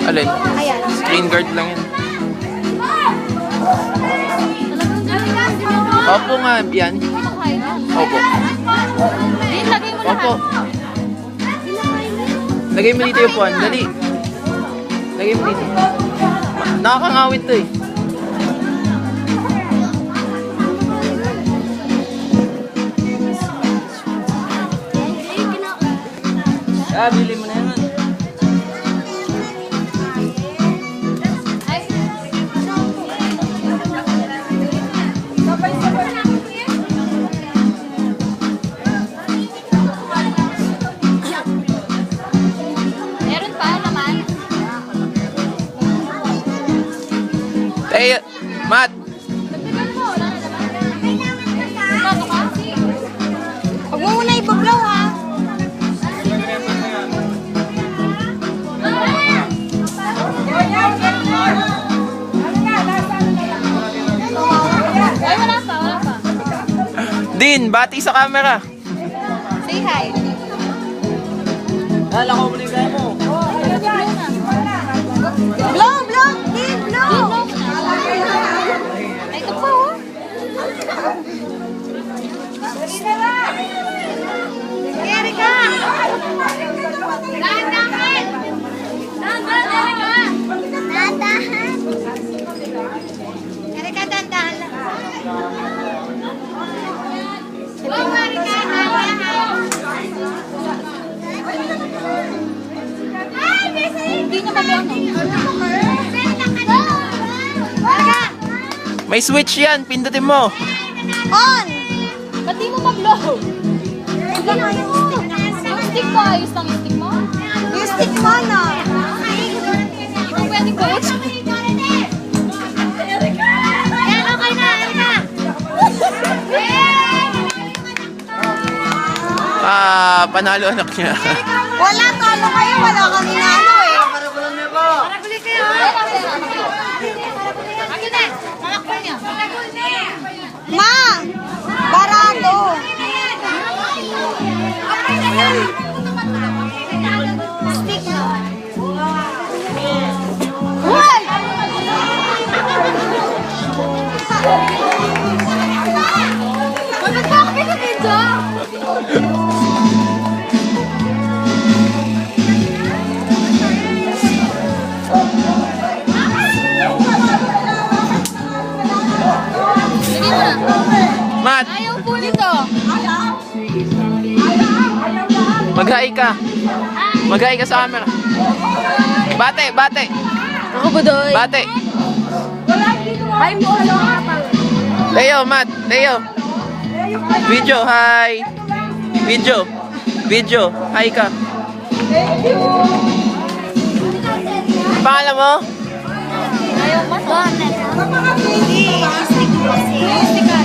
Alin? Ayan. Screen guard lang yan. Opo nga, yan. Opo. Lagay mo Opo. lahat. Lagay mo dito yung puwan. Dali. Lagay mo dito. Nakakangawit to eh. Ah, bili mo na yan. Meron pa naman. Eh, Matt. Dagdagan mo. Wala na naman. Bago ka? Huwag mo muna ibablaw ha. Ay, wala pa, wala pa. Din, bati sa camera. Say hi. Lala ko muli kaya mo. Blow, blow, Din, blow. Ay, ito pa oh. Erika! Dahan-dahan! Dahan-dahan, Erika! Dahan-dahan! Erika, dahan-dahan lang. Hello, Erika! Dahan-dahan! Hindi na mag-blow, no? Erika! May switch yan, pindutin mo. On! Ba't di mo mag-blow? Yung stick mo, ayos lang yung stick mo? Yung stick mo, no? Hindi mo pwedeng coach? Yan, okay na, Erika! Ah, panalo anak niya. Wala, talo kayo. Wala kami na ano eh. Maraguli kayo. Akin na. Malakbol niya. Ma! Barato! Stick na. Hoy! Bakit ba ako pinatidyo? Sige na. Matt, Ayaw po nito. mag-hi ka. Mag-hi ka sa camera. Bate, bate. Ako ba doy? Bate. Hi mo, hello. Leo, Matt, Leo. Video, hi. Video. Video, hi ka. Pangalan mo? Ayaw mo? Hindi. Stick mo. Stick ka.